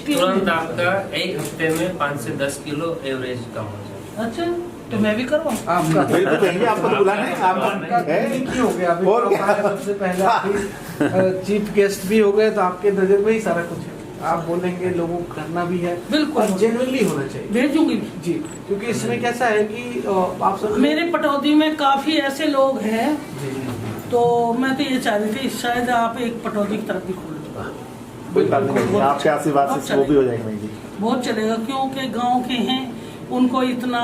तुरंत आपका एक हफ्ते में 5 से 10 किलो एवरेज कम हो जाए। अच्छा, तो मैं भी करवाऊँ? आपका बिल्कुल कहेंगे, आपको तो बुलाना है, आपका क्लिनिक ही हो गया अभी। और क्या? सबसे पहले आप चीफ गेस्ट भी हो गए, तो आपके नजर में ही सारा कुछ है। आप बोलेंगे, लोगों को करना भी है, बिल्कुल जेन्युइनली होना चाहिए। भेजूंगी जी, क्योंकि इसमें कैसा है कि आप सब मेरे पटौदी में काफी ऐसे लोग हैं, तो मैं तो ये चाह रही थी शायद आप एक पटौदी की तरफ भी खोल दो। कोई बात नहीं, आपके आशीर्वाद से वो भी हो जाएगा जी। बहुत चलेगा, क्योंकि गांव के हैं, उनको इतना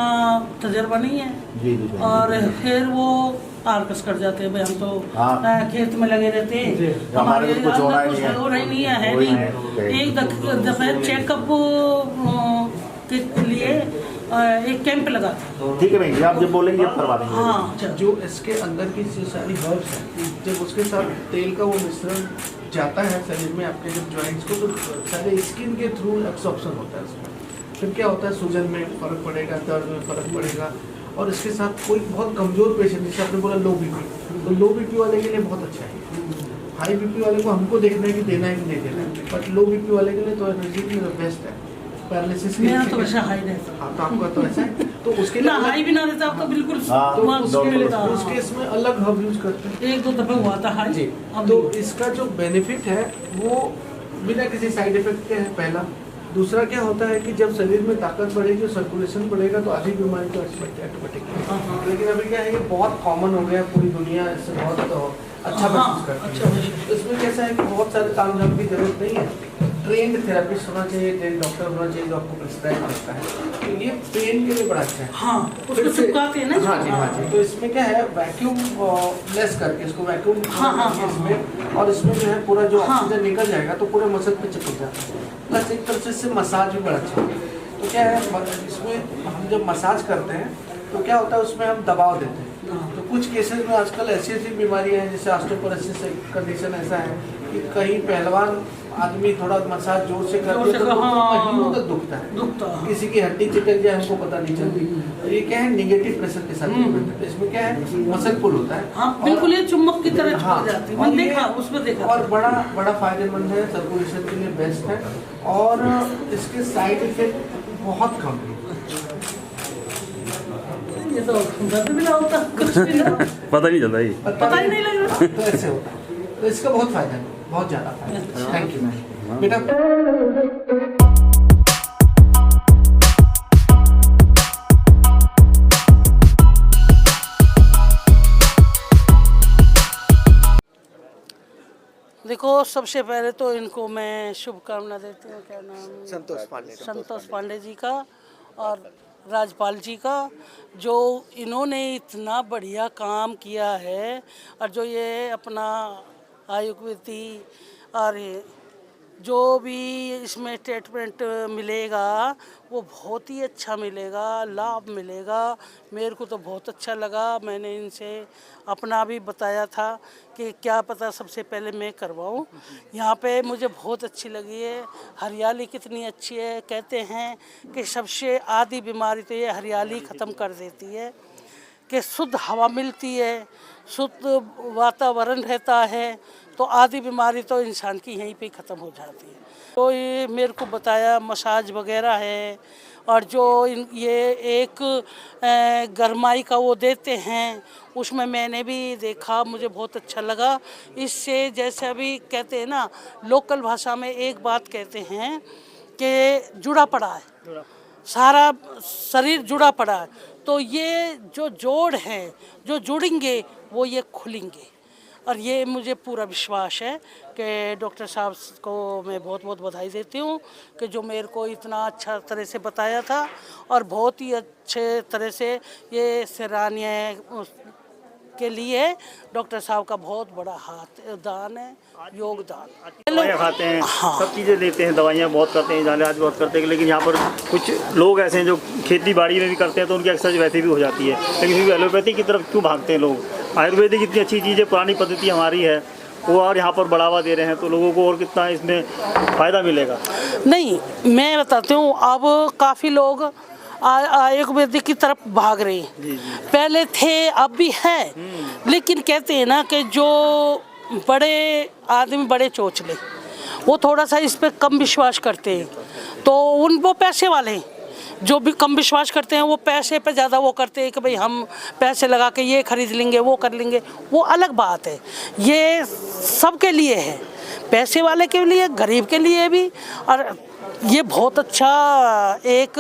तजर्बा नहीं है। जी जी। और फिर वो आर्कस कर जाते हैं, भाई हम तो खेत में लगे रहते हैं, हमारे को कुछ होना ही नहीं है। एक दफे चेकअप के लिए एक कैंप लगा था। ठीक है भाई जी, आप जब बोलेंगे अब करवा देंगे। हाँ, जो इसके अंदर की जो सारी हर्ब्स हैं, जब उसके साथ तेल का वो मिश्रण जाता है शरीर में आपके जब जॉइंट्स को, तो सारे स्किन के थ्रू एब्सॉर्प्शन होता है उसमें। फिर क्या होता है, सूजन में फर्क पड़ेगा, दर्द में फर्क पड़ेगा। और इसके साथ कोई बहुत कमजोर पेशेंट, जैसे आपने बोला लो बीपी, तो लो बीपी वाले के लिए बहुत अच्छा है। हाई बीपी वाले को हमको देखना है कि देना है कि नहीं देना है, बट लो बीपी वाले के लिए तो एनर्जी बेस्ट है। पैरालिसिस मेरा तो वैसा हाई रहता। हाँ, तो आपका तो ऐसा है, तो उसके लिए हाई भी ना रहता, आप तो बिल्कुल तो उसके इसमें अलग हर्ब यूज करते हैं। एक दो दफे हुआ था हाई। तो इसका जो बेनिफिट है वो बिना किसी साइड इफेक्ट के है, पहला। दूसरा क्या होता है कि जब शरीर में ताकत बढ़ेगी, सर्कुलेशन बढ़ेगा, तो आधी बीमारी तो ऑटोमेटिक। लेकिन अभी क्या है, ये बहुत कॉमन हो गया, पूरी दुनिया इससे बहुत अच्छा महसूस करती है। तो इसमें कैसा है कि बहुत सारे तामझाम की जरूरत नहीं है। ट्रेंड थेरेपिस्ट होना चाहिए, ट्रेंड डॉक्टर होना चाहिए जो आपको प्रिस्क्राइब करता है। तो ये पेन के लिए बड़ा अच्छा है। हाँ, उसको चिपकाते हैं ना। हाँ जी, हाँ जी। तो इसमें क्या है, वैक्यूम लेस करके इसको वैक्यूम इसमें, और इसमें जो है पूरा जो ऑक्सीजन निकल जाएगा, तो पूरे मसल पे चिपक जाता है। प्लस एक तरफ से इससे मसाज भी बड़ा अच्छा है। तो क्या है, इसमें हम जब मसाज करते हैं तो क्या होता है, उसमें हम दबाव देते हैं। तो कुछ केसेस में आजकल ऐसी बीमारियां हैं, जैसे ऑस्टियोपोरोसिस कंडीशन ऐसा है कि कहीं पहलवान आदमी थोड़ा मसाज जोर से करते हैं तो महीनों तक दुखता है। किसी की हड्डी चिटक जाए, हमको पता नहीं चलती। तो ये क्या है, निगेटिव प्रेशर के साथ है। इसमें क्या है, मसल पुल होता है। हाँ, बिल्कुल ये चुम्बक की तरह चिपक जाती है। मैंने देखा, उसमें देखा। और बड़ा फायदेमंद है, सर्कुलेशन के लिए बेस्ट है, और इसके साइड इफेक्ट बहुत कम है। ये तो दर्द भी ना होता, कुछ भी ना, पता नहीं चलता ही, पता ही नहीं लग रहा। तो ऐसे होता है। तो इसका बहुत फायदा है, बहुत ज्यादा फायदा है। थैंक यू बेटा। देखो, सबसे पहले तो इनको मैं शुभकामना देती हूँ। क्या नाम? संतोष पांडे। संतोष पांडे जी का। और राज्यपाल जी का, जो इन्होंने इतना बढ़िया काम किया है। और जो ये अपना आयुर्वेदी और जो भी इसमें ट्रीटमेंट मिलेगा वो बहुत ही अच्छा मिलेगा, लाभ मिलेगा। मेरे को तो बहुत अच्छा लगा। मैंने इनसे अपना भी बताया था कि क्या पता सबसे पहले मैं करवाऊं। यहाँ पे मुझे बहुत अच्छी लगी है। हरियाली कितनी अच्छी है। कहते हैं कि सबसे आधी बीमारी तो ये हरियाली ख़त्म कर देती है, कि शुद्ध हवा मिलती है, शुद्ध वातावरण रहता है, तो आधी बीमारी तो इंसान की यहीं पे ख़त्म हो जाती है। तो ये मेरे को बताया मसाज वगैरह है, और जो ये एक गरमाई का वो देते हैं, उसमें मैंने भी देखा, मुझे बहुत अच्छा लगा। इससे जैसे अभी कहते हैं ना, लोकल भाषा में एक बात कहते हैं कि जुड़ा पड़ा है, सारा शरीर जुड़ा पड़ा है। तो ये जो जोड़ हैं, जो जुड़ेंगे वो ये खुलेंगे। और ये मुझे पूरा विश्वास है कि डॉक्टर साहब को मैं बहुत बहुत बधाई देती हूँ कि जो मेरे को इतना अच्छा तरह से बताया था, और बहुत ही अच्छे तरह से ये सराहनीय के लिए डॉक्टर साहब का बहुत बड़ा हाथ दान है, योगदान। दवाइयाँ खाते हैं, हाँ। सब चीज़ें लेते हैं, दवाइयाँ बहुत करते हैं, इलाज बहुत करते हैं, लेकिन यहाँ पर कुछ लोग ऐसे हैं जो खेती बाड़ी में भी करते हैं, तो उनकी एक्सरसाइज वैसे भी हो जाती है, लेकिन फिर भी एलोपैथी की तरफ क्यों भागते हैं लोग? आयुर्वेदिक इतनी अच्छी चीज़ है, पुरानी पद्धति हमारी है, वो और यहाँ पर बढ़ावा दे रहे हैं, तो लोगों को और कितना इसमें फ़ायदा मिलेगा? नहीं, मैं बताती हूँ, अब काफ़ी लोग आयुर्वेदिक की तरफ भाग रहे हैं। पहले थे, अब भी है, लेकिन कहते हैं ना कि जो बड़े आदमी, बड़े चोचले, वो थोड़ा सा इस पे कम विश्वास करते हैं। तो वो पैसे वाले हैं, जो भी कम विश्वास करते हैं, वो पैसे पे ज़्यादा वो करते हैं कि भाई हम पैसे लगा के ये खरीद लेंगे, वो कर लेंगे। वो अलग बात है, ये सबके लिए है, पैसे वाले के लिए, गरीब के लिए भी। और ये बहुत अच्छा एक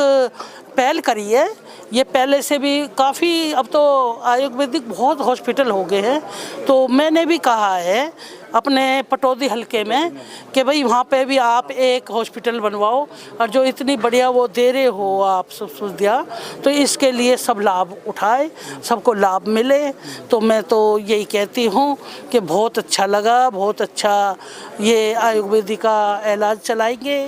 पहल करी है। ये पहले से भी काफ़ी, अब तो आयुर्वेदिक बहुत हॉस्पिटल हो गए हैं। तो मैंने भी कहा है अपने पटौदी हलके में कि भाई वहाँ पे भी आप एक हॉस्पिटल बनवाओ, और जो इतनी बढ़िया वो दे रहे हो आप सुविधा, तो इसके लिए सब लाभ उठाए, सबको लाभ मिले। तो मैं तो यही कहती हूँ कि बहुत अच्छा लगा, बहुत अच्छा ये आयुर्वेदिक का इलाज चलाएंगे,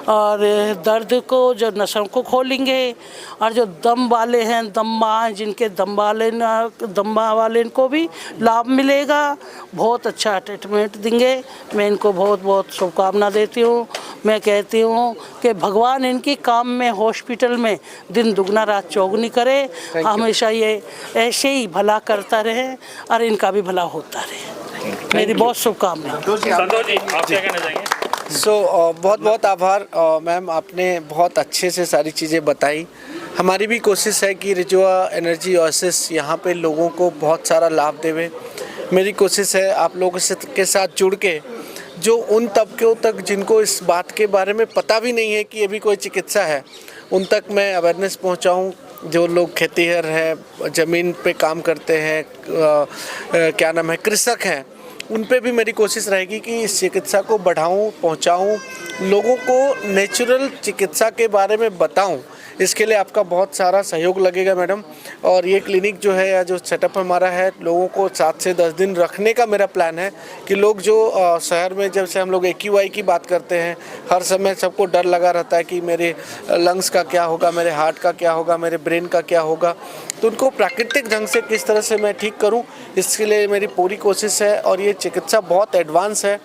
और दर्द को, जो नसों को खोलेंगे, और जो दम वाले हैं, दम्मा जिनके दम वाले को भी लाभ मिलेगा। बहुत अच्छा ट्रीटमेंट देंगे। मैं इनको बहुत बहुत शुभकामना देती हूँ। मैं कहती हूँ कि भगवान इनकी काम में, हॉस्पिटल में दिन दुगना रात चौगुनी करे। हमेशा ये ऐसे ही भला करता रहे और इनका भी भला होता रहे। मेरी बहुत शुभकामनाएं। संतोष जी, आप क्या कहना चाहेंगे? बहुत बहुत आभार मैम, आपने बहुत अच्छे से सारी चीज़ें बताई। हमारी भी कोशिश है कि रिजुआ एनर्जी ओएसिस यहाँ पे लोगों को बहुत सारा लाभ देवे। मेरी कोशिश है आप लोगों के साथ जुड़ के, जो उन तबकों तक जिनको इस बात के बारे में पता भी नहीं है कि ये भी कोई चिकित्सा है, उन तक मैं अवेयरनेस पहुँचाऊँ। जो लोग खेतीहर हैं, ज़मीन पे काम करते हैं, क्या नाम है, कृषक हैं, उन पे भी मेरी कोशिश रहेगी कि इस चिकित्सा को बढ़ाऊं, पहुंचाऊं, लोगों को नेचुरल चिकित्सा के बारे में बताऊं। इसके लिए आपका बहुत सारा सहयोग लगेगा मैडम। और ये क्लिनिक जो है, या जो सेटअप हमारा है, लोगों को 7 से 10 दिन रखने का मेरा प्लान है कि लोग जो शहर में, जब से हम लोग AQI की बात करते हैं, हर समय सबको डर लगा रहता है कि मेरे लंग्स का क्या होगा, मेरे हार्ट का क्या होगा, मेरे ब्रेन का क्या होगा, तो उनको प्राकृतिक ढंग से किस तरह से मैं ठीक करूं, इसके लिए मेरी पूरी कोशिश है। और ये चिकित्सा बहुत एडवांस है,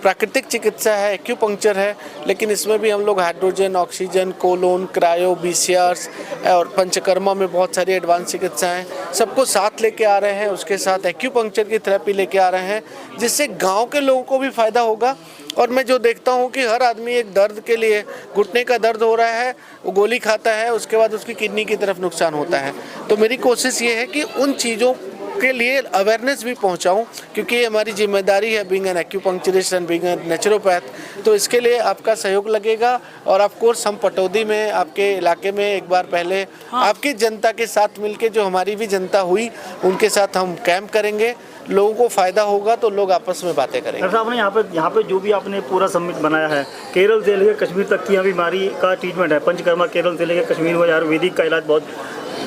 प्राकृतिक चिकित्सा है, एक्यूपंक्चर है, लेकिन इसमें भी हम लोग hydrogen, oxygen, colon, cryo, BCRs और पंचकर्मा में बहुत सारी एडवांस चिकित्साएं सबको साथ लेके आ रहे हैं। उसके साथ एक्यूपंक्चर की थेरेपी लेके आ रहे हैं, जिससे गांव के लोगों को भी फ़ायदा होगा। और मैं जो देखता हूं कि हर आदमी एक दर्द के लिए, घुटने का दर्द हो रहा है, वो गोली खाता है, उसके बाद उसकी किडनी की तरफ नुकसान होता है। तो मेरी कोशिश ये है कि उन चीज़ों के लिए अवेयरनेस भी पहुंचाऊं, क्योंकि ये हमारी जिम्मेदारी है, being an acupuncturist and being an naturopath. तो इसके लिए आपका सहयोग लगेगा। और ऑफ कोर्स हम पटौदी में, आपके इलाके में एक बार पहले आपकी जनता के साथ मिलके, जो हमारी भी जनता हुई, उनके साथ हम कैंप करेंगे। लोगों को फ़ायदा होगा तो लोग आपस में बातें करेंगे। डॉक्टर साहब ने यहाँ पे जो भी आपने पूरा समिट बनाया है, केरल से लेकर कश्मीर तक की यहाँ बीमारी का ट्रीटमेंट है। पंचकर्मा केरल से लेकर कश्मीर में आयुर्वेदिक का इलाज बहुत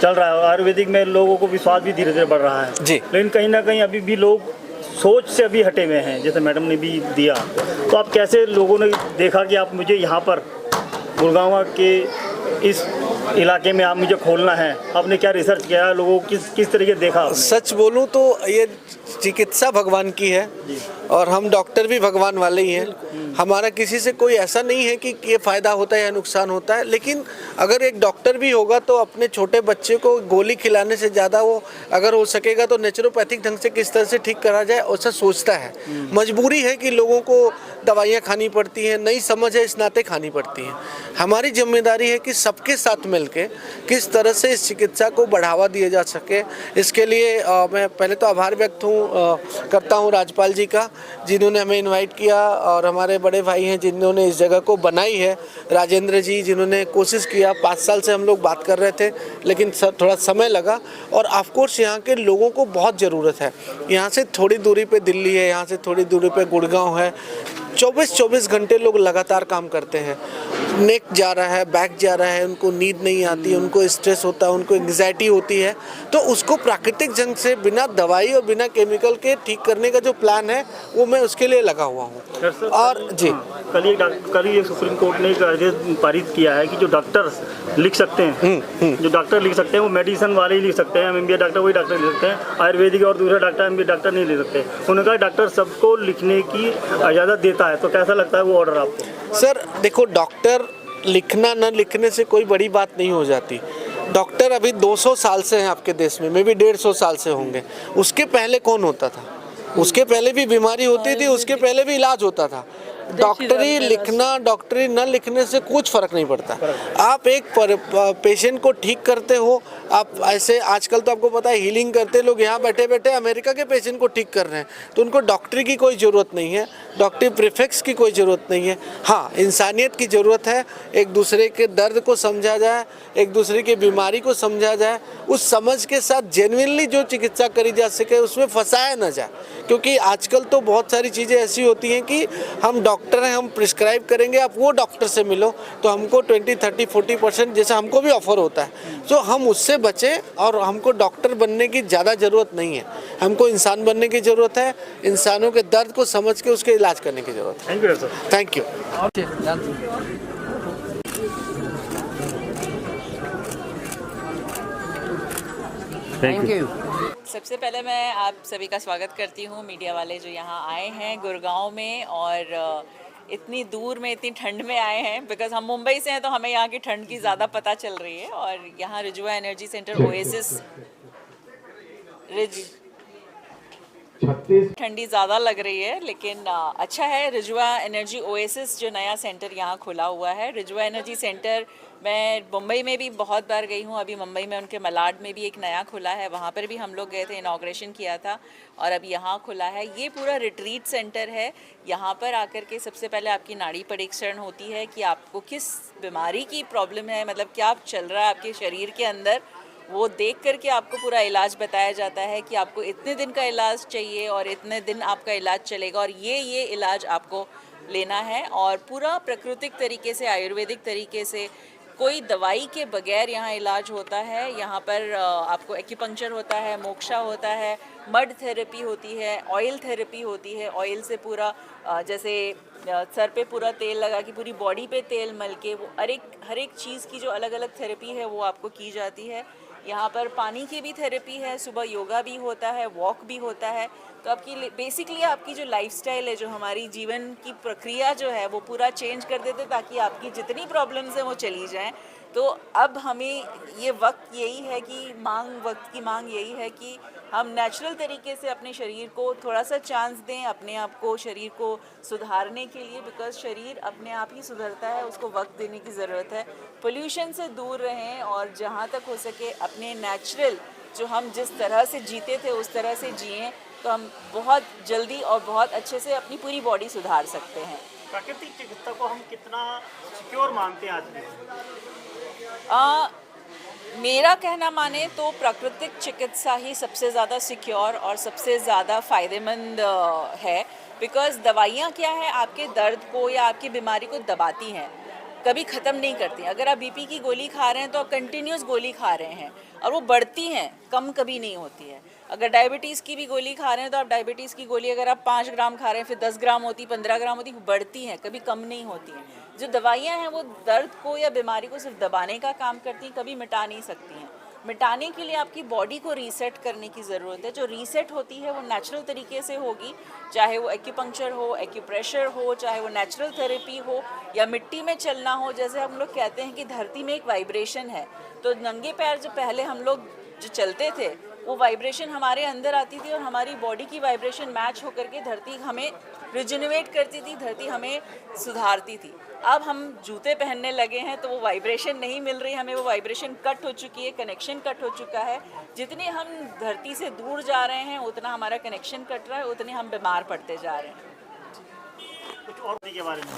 चल रहा है और आयुर्वेदिक में लोगों को विश्वास भी धीरे धीरे बढ़ रहा है जी। लेकिन कहीं ना कहीं अभी भी लोग सोच से अभी हटे हुए हैं, जैसे मैडम ने भी दिया। तो आप कैसे लोगों ने देखा कि आप मुझे यहाँ पर गुड़गांव के इस इलाके में आप मुझे खोलना है, आपने क्या रिसर्च किया, लोगों को किस तरीके देखा आपने? सच बोलूं तो ये चिकित्सा भगवान की है और हम डॉक्टर भी भगवान वाले ही हैं। हमारा किसी से कोई ऐसा नहीं है कि ये फ़ायदा होता है या नुकसान होता है, लेकिन अगर एक डॉक्टर भी होगा तो अपने छोटे बच्चे को गोली खिलाने से ज़्यादा वो अगर हो सकेगा तो नेचुरोपैथिक ढंग से किस तरह से ठीक करा जाए ऐसा सोचता है। मजबूरी है कि लोगों को दवाइयाँ खानी पड़ती हैं, नई समझ है इस नाते खानी पड़ती हैं। हमारी जिम्मेदारी है कि सबके साथ मिलके किस तरह से इस चिकित्सा को बढ़ावा दिया जा सके। इसके लिए मैं पहले तो आभार व्यक्त करता हूँ राज्यपाल जी का, जिन्होंने हमें इनवाइट किया, और हमारे बड़े भाई हैं जिन्होंने इस जगह को बनाई है, राजेंद्र जी, जिन्होंने कोशिश किया। 5 साल से हम लोग बात कर रहे थे लेकिन थोड़ा समय लगा, और ऑफ कोर्स यहाँ के लोगों को बहुत ज़रूरत है। यहाँ से थोड़ी दूरी पे दिल्ली है, यहाँ से थोड़ी दूरी पे गुड़गांव है। 24 घंटे लोग लगातार काम करते हैं। नेक जा रहा है, बैक जा रहा है, उनको नींद नहीं आती, उनको स्ट्रेस होता है, उनको एंग्जाइटी होती है, तो उसको प्राकृतिक ढंग से बिना दवाई और बिना केमिकल के ठीक करने का जो प्लान है वो मैं उसके लिए लगा हुआ हूँ। और जी कल ही सुप्रीम कोर्ट ने एक आदेश पारित किया है कि जो डॉक्टर लिख सकते हैं, जो डॉक्टर लिख सकते हैं वो मेडिसिन वाले ही लिख सकते हैं, MBA डॉक्टर वही डॉक्टर लिख सकते हैं, आयुर्वेदिक और दूसरे डॉक्टर MBA डॉक्टर नहीं लिख सकते। उन्होंने कहा डॉक्टर सबको लिखने की इजाज़त देता है, तो कैसा लगता है वो ऑर्डर आपको? सर देखो, डॉक्टर लिखना न लिखने से कोई बड़ी बात नहीं हो जाती। डॉक्टर अभी 200 साल से हैं आपके देश में, मे भी 150 साल से होंगे। उसके पहले कौन होता था? उसके पहले भी बीमारी होती थी, उसके पहले भी इलाज होता था। डॉक्टरी लिखना, डॉक्टरी न लिखने से कुछ फ़र्क नहीं पड़ता। आप एक पेशेंट को ठीक करते हो, आप ऐसे आजकल तो आपको पता है हीलिंग करते लोग यहाँ बैठे बैठे अमेरिका के पेशेंट को ठीक कर रहे हैं, तो उनको डॉक्टरी की कोई ज़रूरत नहीं है, डॉक्टरी प्रीफिक्स की कोई ज़रूरत नहीं है। हाँ, इंसानियत की ज़रूरत है, एक दूसरे के दर्द को समझा जाए, एक दूसरे की बीमारी को समझा जाए, उस समझ के साथ जेन्युइनली जो चिकित्सा करी जा सके उसमें फंसाया ना जाए। क्योंकि आजकल तो बहुत सारी चीज़ें ऐसी होती हैं कि हम डॉक्टर हैं, हम प्रिस्क्राइब करेंगे, आप वो डॉक्टर से मिलो तो हमको 20, 30, 40% जैसा हमको भी ऑफर होता है। तो हम उससे बचें, और हमको डॉक्टर बनने की ज़्यादा ज़रूरत नहीं है, हमको इंसान बनने की ज़रूरत है, इंसानों के दर्द को समझ के उसके इलाज करने की ज़रूरत है। Thank you sir. Thank you. Thank you. सबसे पहले मैं आप सभी का स्वागत करती हूँ, मीडिया वाले जो यहाँ आए हैं गुड़गांव में, और इतनी दूर में इतनी ठंड में आए हैं, बिकॉज हम मुंबई से हैं तो हमें यहाँ की ठंड की ज़्यादा पता चल रही है। और यहाँ रिजुआ एनर्जी सेंटर ओएसिस ठंडी ज़्यादा लग रही है, लेकिन अच्छा है। रिजुआ एनर्जी ओएसिस जो नया सेंटर यहाँ खुला हुआ है, रिजुआ एनर्जी सेंटर मैं मुंबई में भी बहुत बार गई हूँ। अभी मुंबई में उनके मलाड में भी एक नया खुला है, वहाँ पर भी हम लोग गए थे, इनॉग्रेशन किया था, और अब यहाँ खुला है। ये पूरा रिट्रीट सेंटर है। यहाँ पर आकर के सबसे पहले आपकी नाड़ी परीक्षण होती है कि आपको किस बीमारी की प्रॉब्लम है, मतलब क्या चल रहा है आपके शरीर के अंदर, वो देख करके आपको पूरा इलाज बताया जाता है कि आपको इतने दिन का इलाज चाहिए और इतने दिन आपका इलाज चलेगा, और ये इलाज आपको लेना है। और पूरा प्राकृतिक तरीके से, आयुर्वेदिक तरीके से, कोई दवाई के बगैर यहाँ इलाज होता है। यहाँ पर आपको एक्यूपंक्चर होता है, मोक्षा होता है, मड थेरेपी होती है, ऑयल थेरेपी होती है। ऑयल से पूरा जैसे सर पे पूरा तेल लगा के पूरी बॉडी पे तेल मल के वो हर एक चीज़ की जो अलग अलग थेरेपी है वो आपको की जाती है। यहाँ पर पानी की भी थेरेपी है, सुबह योगा भी होता है, वॉक भी होता है। तो आपकी बेसिकली आपकी जो लाइफस्टाइल है, जो हमारी जीवन की प्रक्रिया जो है वो पूरा चेंज कर देते, ताकि आपकी जितनी प्रॉब्लम्स हैं वो चली जाएं। तो अब हमें ये वक्त यही है कि वक्त की मांग यही है कि हम नेचुरल तरीके से अपने शरीर को थोड़ा सा चांस दें, अपने आप को, शरीर को सुधारने के लिए, बिकॉज शरीर अपने आप ही सुधरता है, उसको वक्त देने की ज़रूरत है। पोल्यूशन से दूर रहें, और जहाँ तक हो सके अपने नेचुरल जो हम जिस तरह से जीते थे उस तरह से जिएं, तो हम बहुत जल्दी और बहुत अच्छे से अपनी पूरी बॉडी सुधार सकते हैं। प्राकृतिक चिकित्सा को हम कितना सिक्योर मानते हैं आज भी? मेरा कहना माने तो प्राकृतिक चिकित्सा ही सबसे ज़्यादा सिक्योर और सबसे ज़्यादा फ़ायदेमंद है। बिकॉज़ दवाइयाँ क्या है, आपके दर्द को या आपकी बीमारी को दबाती हैं, कभी ख़त्म नहीं करती। अगर आप बीपी की गोली खा रहे हैं तो आप कंटिन्यूस गोली खा रहे हैं और वो बढ़ती हैं, कम कभी नहीं होती है। अगर डायबिटीज़ की भी गोली खा रहे हैं तो आप डायबिटीज़ की गोली अगर आप 5 ग्राम खा रहे हैं, फिर 10 ग्राम होती, 15 ग्राम होती, बढ़ती हैं, कभी कम नहीं होती हैं। जो दवाइयाँ हैं वो दर्द को या बीमारी को सिर्फ दबाने का काम करती हैं, कभी मिटा नहीं सकती हैं। मिटाने के लिए आपकी बॉडी को रीसेट करने की ज़रूरत है। जो रीसेट होती है वो नेचुरल तरीके से होगी, चाहे वो एक्यूपंक्चर हो, एक्यूप्रेशर हो, चाहे वो नेचुरल थेरेपी हो या मिट्टी में चलना हो। जैसे हम लोग कहते हैं कि धरती में एक वाइब्रेशन है, तो नंगे पैर जो पहले हम लोग जो चलते थे वो वाइब्रेशन हमारे अंदर आती थी और हमारी बॉडी की वाइब्रेशन मैच होकर के धरती हमें रिजनरेट करती थी, धरती हमें सुधारती थी। अब हम जूते पहनने लगे हैं तो वो वाइब्रेशन नहीं मिल रही हमें, वो वाइब्रेशन कट हो चुकी है, कनेक्शन कट हो चुका है। जितने हम धरती से दूर जा रहे हैं उतना हमारा कनेक्शन कट रहा है, उतने हम बीमार पड़ते जा रहे हैं। कुछ और के बारे में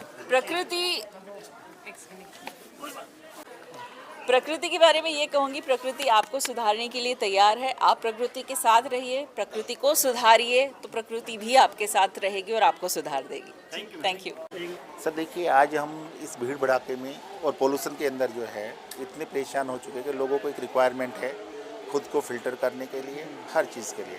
प्रकृति के बारे में ये कहूँगी, प्रकृति आपको सुधारने के लिए तैयार है। आप प्रकृति के साथ रहिए, प्रकृति को सुधारिए, तो प्रकृति भी आपके साथ रहेगी और आपको सुधार देगी। Thank you. सर देखिए, आज हम इस भीड़ भड़ाके में और पोल्यूशन के अंदर जो है इतने परेशान हो चुके हैं कि लोगों को एक रिक्वायरमेंट है खुद को फिल्टर करने के लिए, हर चीज़ के लिए।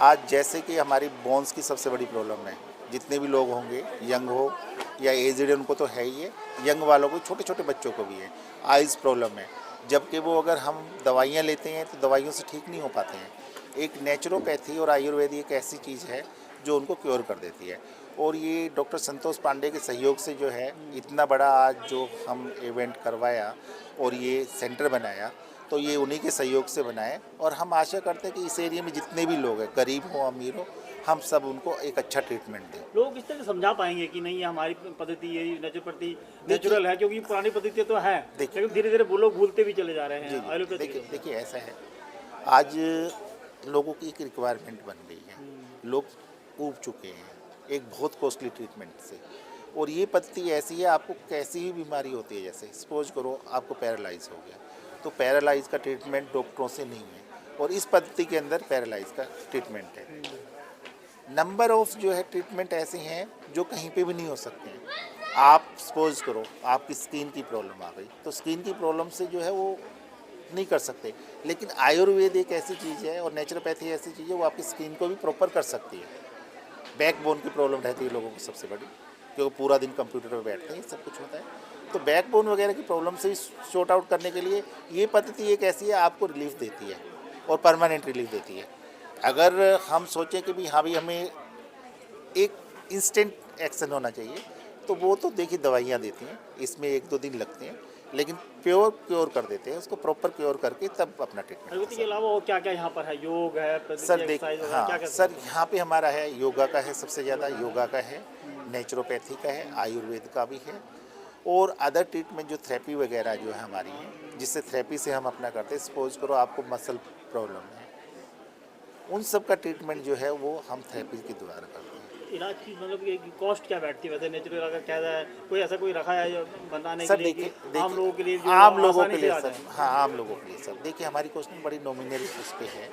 आज जैसे कि हमारी बोन्स की सबसे बड़ी प्रॉब्लम है, जितने भी लोग होंगे, यंग हो या एजड, उनको तो है ही है, यंग वालों को, छोटे छोटे बच्चों को भी है, आइज़ प्रॉब्लम है। जबकि वो अगर हम दवाइयाँ लेते हैं तो दवाइयों से ठीक नहीं हो पाते हैं। एक नेचुरोपैथी और आयुर्वेद एक ऐसी चीज़ है जो उनको क्योर कर देती है। और ये डॉक्टर संतोष पांडे के सहयोग से जो है इतना बड़ा आज जो हम इवेंट करवाया और ये सेंटर बनाया, तो ये उन्हीं के सहयोग से बनाए। और हम आशा करते हैं कि इस एरिया में जितने भी लोग हैं, गरीब हो अमीर हो, हम सब उनको एक अच्छा ट्रीटमेंट दें। लोग इस तरह से समझा पाएंगे कि नहीं, ये हमारी पद्धति, ये नेचुरल है, क्योंकि पुरानी पद्धति तो है, लेकिन धीरे धीरे वो लोग भूलते भी चले जा रहे हैं। देखिए ऐसा है, आज लोगों की एक रिक्वायरमेंट बन रही है, लोग ऊब चुके हैं एक बहुत कॉस्टली ट्रीटमेंट से। और ये पद्धति ऐसी है, आपको कैसी भी बीमारी होती है, जैसे सपोज करो आपको पैरालाइज हो गया, तो पैरालाइज का ट्रीटमेंट डॉक्टरों से नहीं है, और इस पद्धति के अंदर पैरालाइज का ट्रीटमेंट है। नंबर ऑफ जो है ट्रीटमेंट ऐसे हैं जो कहीं पे भी नहीं हो सकते हैं। आप सपोज करो आपकी स्किन की प्रॉब्लम आ गई, तो स्किन की प्रॉब्लम से जो है वो नहीं कर सकते, लेकिन आयुर्वेद एक ऐसी चीज़ है और नेचुरोपैथी ऐसी चीज़ है, वो आपकी स्किन को भी प्रॉपर कर सकती है। बैकबोन की प्रॉब्लम रहती है लोगों को सबसे बड़ी, क्योंकि पूरा दिन कंप्यूटर पर बैठते हैं, सब कुछ होता है, तो बैकबोन वगैरह की प्रॉब्लम से शॉर्ट आउट करने के लिए ये पद्धति एक ऐसी है, आपको रिलीफ देती है और परमानेंट रिलीफ देती है। अगर हम सोचें कि भी हाँ भी हमें एक इंस्टेंट एक्शन होना चाहिए, तो वो तो देखिए दवाइयाँ देती हैं, इसमें 1-2 दिन लगते हैं, लेकिन प्योर क्योर कर देते हैं, उसको प्रॉपर क्योर करके तब अपना ट्रीटमेंट। के अलावा और क्या क्या यहाँ पर है? योग है सर, हाँ सर, यहाँ पे हमारा है योगा का है, सबसे ज़्यादा योगा का है, नेचुरोपैथी का है, आयुर्वेद का भी है, और अदर ट्रीटमेंट जो थेरेपी वगैरह जो है हमारी है, जिससे थेरेपी से हम अपना करते हैं। सपोज करो आपको मसल प्रॉब्लम है, उन सब का ट्रीटमेंट जो है वो हम थेरेपी के द्वारा करते हैं। इलाज की मतलब कॉस्ट क्या बैठती है वैसे नेचुरल अगर क्या है, कोई ऐसा कोई रखा है बनाने सर? के लिए देखिए आम लोगों के लिए, आम लोगों के लिए सर, हाँ आम लोगों के लिए सर। देखिए हमारी कॉस्टिंग बड़ी नॉमिनल उस पर है।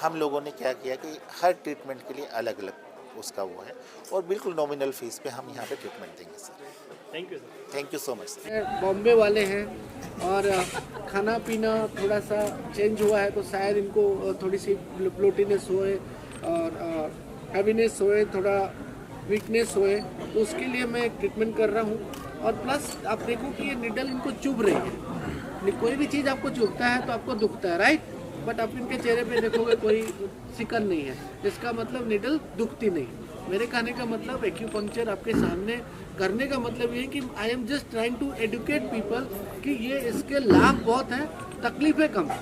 हम लोगों ने क्या किया कि हर ट्रीटमेंट के लिए अलग अलग उसका वो है, और बिल्कुल नॉमिनल फीस पे हम यहाँ पे ट्रीटमेंट देंगे sir. Thank you sir. Thank you so much sir. Bombay वाले हैं और खाना पीना थोड़ा सा चेंज हुआ है, तो शायद इनको थोड़ी सी ब्लोटीनेस होए और हैवीनेस होए, थोड़ा वीकनेस होए, तो उसके लिए मैं ट्रीटमेंट कर रहा हूँ। और प्लस आप देखो कि ये निडल इनको चुभ रही है। कोई भी चीज़ आपको चुभता है तो आपको दुखता है, राइट? बट आप इनके चेहरे पे देखोगे कोई सिकन नहीं है, इसका मतलब निडल दुखती नहीं। मेरे कहने का मतलब एक्यूपंक्चर आपके सामने करने का मतलब ये है कि I am just trying to educate people कि ये इसके लाभ बहुत हैं, तकलीफें कम है।